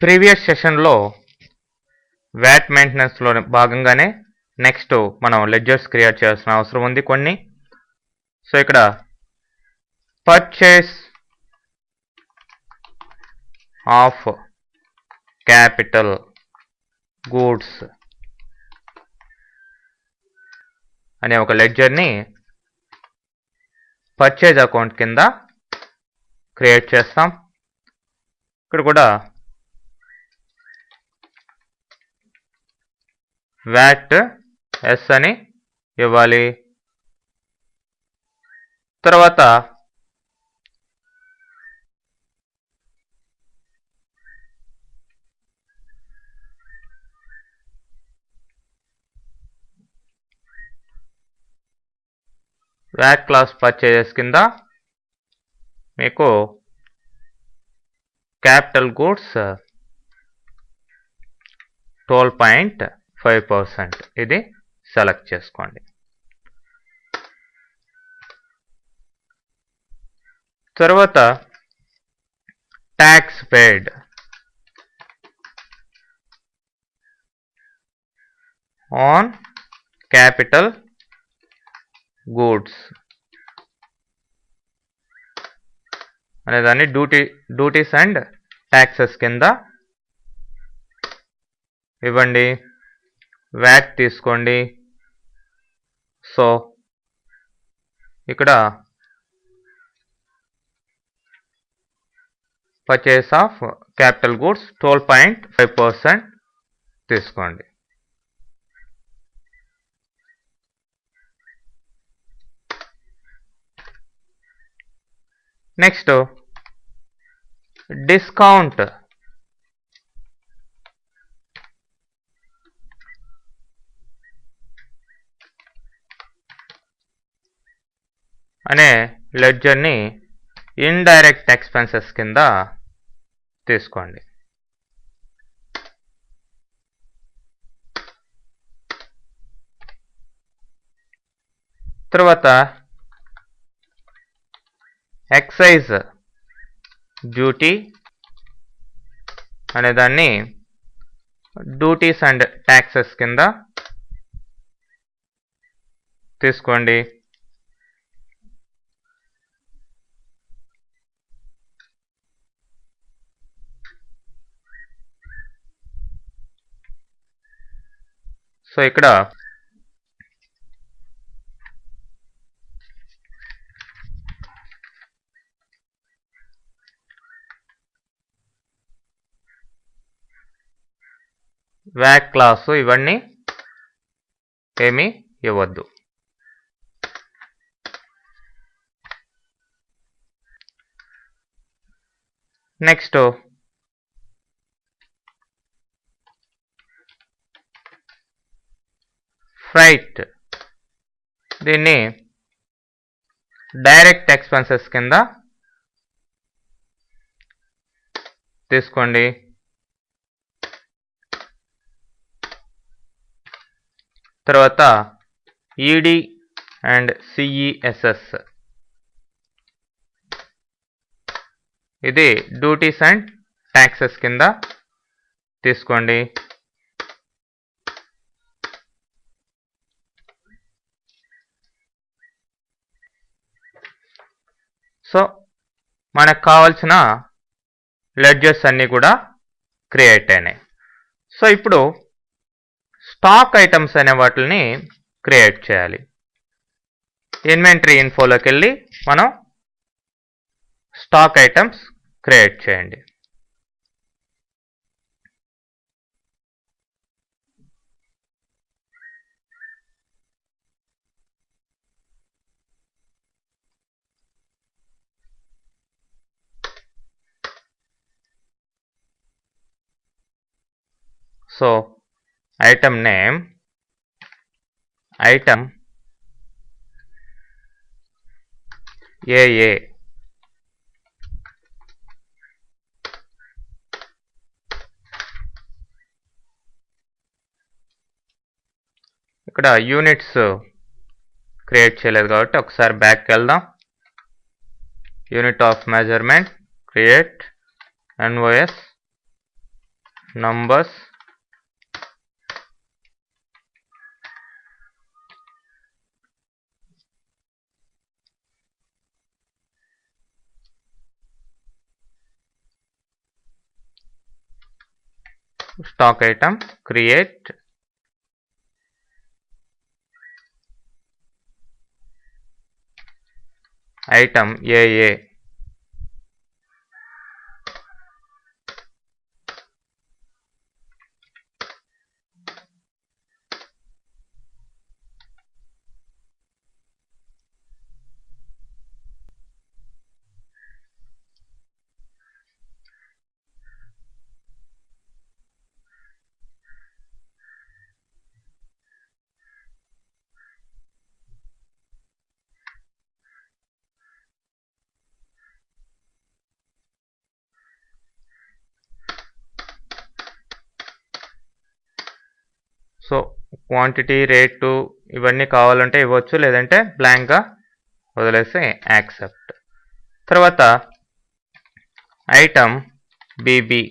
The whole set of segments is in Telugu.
ప్రీవియస్ సెషన్లో వ్యాట్ మెయింటెనెన్స్లో భాగంగానే నెక్స్ట్ మనం లెడ్జర్స్ క్రియేట్ చేయాల్సిన అవసరం ఉంది కొన్ని. సో ఇక్కడ పర్చేస్ ఆఫ్ క్యాపిటల్ గూడ్స్ అనే ఒక లెడ్జర్ని పర్చేజ్ అకౌంట్ కింద క్రియేట్ చేస్తాం. ఇక్కడ కూడా వ్యాట్ ఎస్ అని ఇవ్వాలి. తర్వాత వ్యాట్ క్లాస్ పర్చేజెస్ కింద మీకు క్యాపిటల్ గూడ్స్ 12.5% ఇది సెలెక్ట్ చేసుకోండి. తర్వాత tax paid on capital goods అనేదాన్ని డ్యూటీస్ అండ్ ట్యాక్సెస్ కింద ఇవ్వండి. వ్యాట్ తీసుకోండి. సో ఇక్కడ పర్చేస్ ఆఫ్ క్యాపిటల్ గూడ్స్ 12.5% తీసుకోండి. నెక్స్ట్ డిస్కౌంట్ అనే లెడ్జర్ని ఇండైరెక్ట్ ఎక్స్పెన్సెస్ కింద తీసుకోండి. తర్వాత ఎక్సైజ్ డ్యూటీ అనేదాన్ని డ్యూటీస్ అండ్ ట్యాక్సెస్ కింద తీసుకోండి. సో ఇక్కడ వ్యాట్ క్లాసు ఇవన్నీ ఏమీ ఇవ్వద్దు. నెక్స్ట్ ఫ్రైట్ దీన్ని డైరెక్ట్ ఎక్స్పెన్సెస్ కింద తీసుకోండి. తర్వాత ఈడి అండ్ సిఈఎస్ఎస్ ఇది డ్యూటీస్ అండ్ ట్యాక్సెస్ కింద తీసుకోండి. సో మనకు కావాల్సిన లెడ్జర్స్ అన్నీ కూడా క్రియేట్ అయినాయి. సో ఇప్పుడు స్టాక్ ఐటమ్స్ అనే వాటిని క్రియేట్ చేయాలి. ఇన్వెంటరీ ఇన్ఫోలోకి వెళ్ళి మనం స్టాక్ ఐటమ్స్ క్రియేట్ చేయండి. So item name, item AA, ఇక్కడ యూనిట్స్ క్రియేట్ చేయలేదు కాబట్టి ఒకసారి బ్యాక్ వెళ్దాం. Unit of measurement create NOS numbers stock item create item AA so quantity rate ఇవన్నీ కావాలంటే ఇవ్వచ్చు, లేదంటే బ్లాంక్గా వదిలేసి యాక్సెప్ట్. తర్వాత ఐటమ్ బీబీ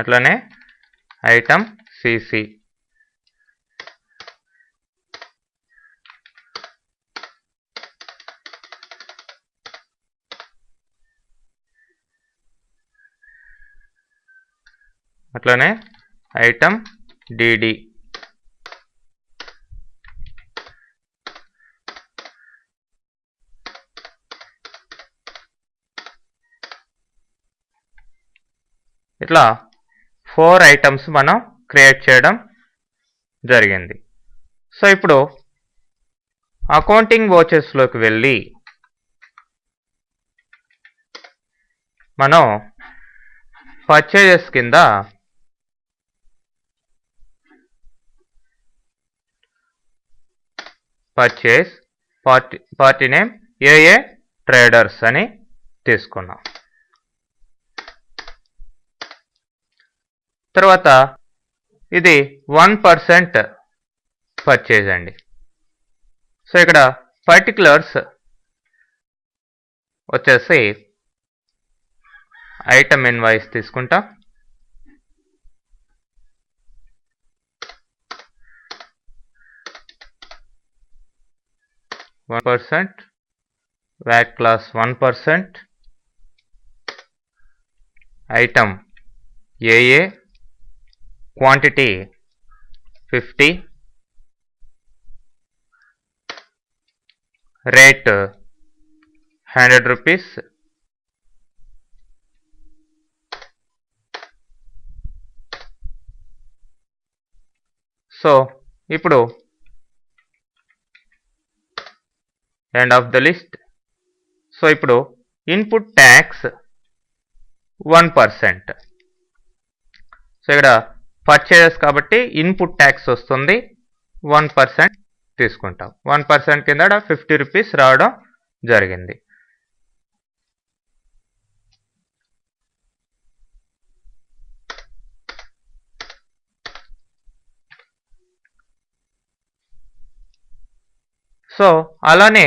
అట్లనే ఐటమ్ సిసి అట్లనే ఐటమ్ డిడి ఇట్లా 4 ఐటమ్స్ మనం క్రియేట్ చేయడం జరిగింది. సో ఇప్పుడు అకౌంటింగ్ వోచెస్లోకి వెళ్ళి మనం పర్చేజెస్ కింద పర్చేస్ పార్టీ నేమ్ ఏఏ ట్రేడర్స్ అని తీసుకున్నాం. తర్వాత ఇది 1% పర్చేజ్ అండి. సో ఇక్కడ పర్టికులర్స్ వచ్చేసి ఐటమ్ ఇన్వాయిస్ తీసుకుంటాం. VAT class 1%, item AA, quantity 50, rate 100 rupees, so ఇప్పుడు end of the list. So ఇప్పుడు ఇన్పుట్ ట్యాక్స్ 1%. సో ఇక్కడ పర్చేజెస్ కాబట్టి ఇన్పుట్ ట్యాక్స్ వస్తుంది, 1% తీసుకుంటాం. 1% కింద 50 రూపీస్ రావడం జరిగింది. సో అలానే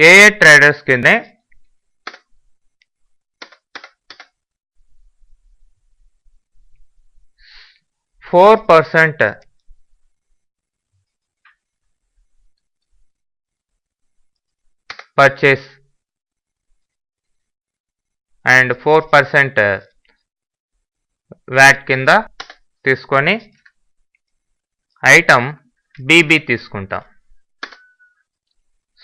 ఏఏ ట్రేడర్స్ కిందే %4 పర్చేస్ అండ్ 4% వ్యాట్ కింద తీసుకొని ఐటమ్ బీబీ తీసుకుంటాం.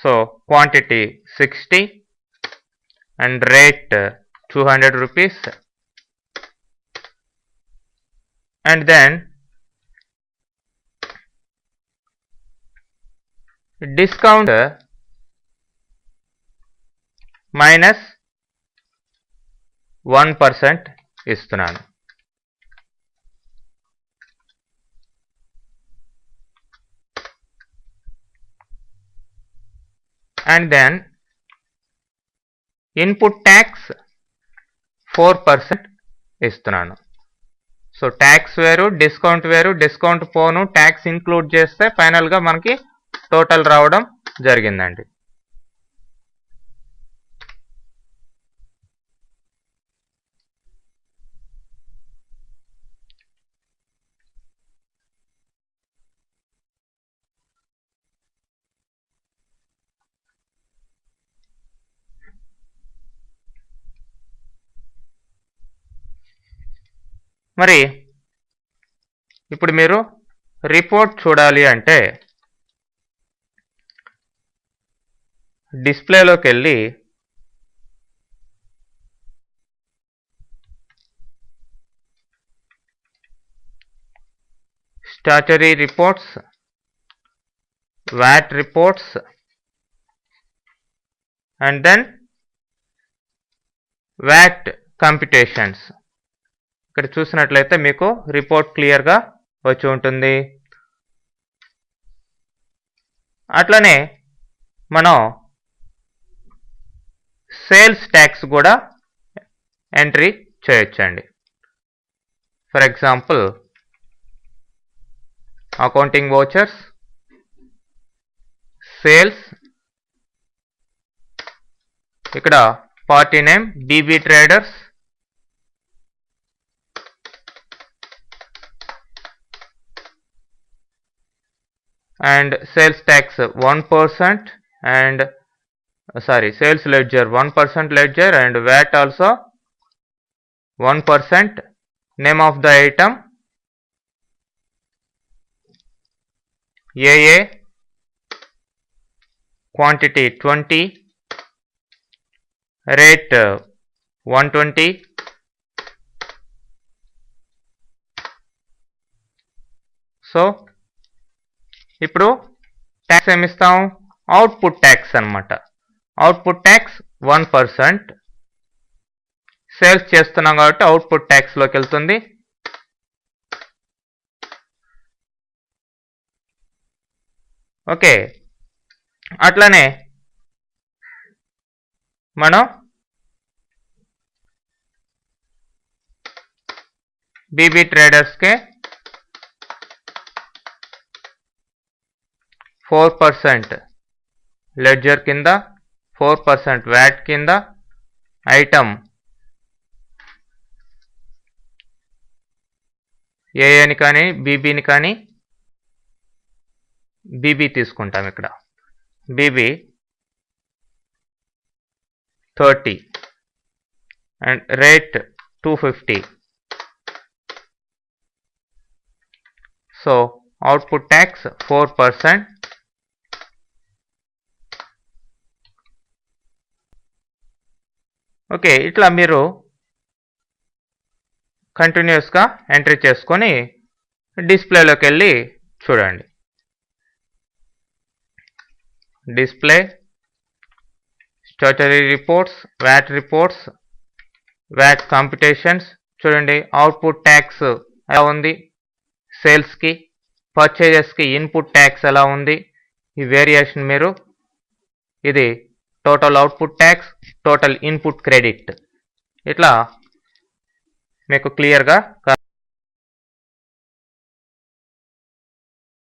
So quantity 60 and rate 200 rupees, and then discount minus 1% ఇస్తున్నాను. and then input tax 4% ఇస్తున్నాను. సో ట్యాక్స్ వేరు, డిస్కౌంట్ పోను ట్యాక్స్ ఇంక్లూడ్ చేస్తే ఫైనల్గా మనకి టోటల్ రావడం జరిగిందండి. మరి ఇప్పుడు మీరు రిపోర్ట్ చూడాలి అంటే డిస్ప్లేలోకి వెళ్ళి statutory reports, VAT reports and then VAT computations. ఇక్కడ చూసినట్లయితే మీకు రిపోర్ట్ క్లియర్గా వచ్చి ఉంటుంది. అట్లనే మనం సేల్స్ ట్యాక్స్ కూడా ఎంట్రీ చేయొచ్చండి. For example accounting vouchers, sales, ఇక్కడ party name BB traders, and sales tax 1% and sales ledger 1% ledger and VAT also 1%. Name of the item AA, quantity 20, rate 120. So ఇప్పుడు ట్యాక్స్ ఏమిస్తాం? అవుట్పుట్ ట్యాక్స్ అన్నమాట. Output tax 1%. సేల్స్ చేస్తున్నాం కాబట్టి అవుట్పుట్ ట్యాక్స్లోకి వెళ్తుంది. ఓకే, అట్లనే మనం BB ట్రేడర్స్కే 4% లెడ్జర్ కింద, 4% VAT కింద ఐటమ్ ఏని కానీ BBని కానీ BB తీసుకుంటాం. ఇక్కడ BB 30 and rate 250. So output tax 4%. Okay, ఇట్లా మీరు కంటిన్యూస్గా ఎంట్రీ చేసుకొని డిస్ప్లేలోకి వెళ్ళి చూడండి. Display, statutory reports, VAT reports, VAT computations. చూడండి అవుట్పుట్ ట్యాక్స్ ఎలా ఉంది, సేల్స్కి, పర్చేజెస్కి ఇన్పుట్ ట్యాక్స్ ఎలా ఉంది, ఈ వేరియేషన్ మీరు, ఇది total output tax, total input credit, ఇట్లా మీకు క్లియర్గా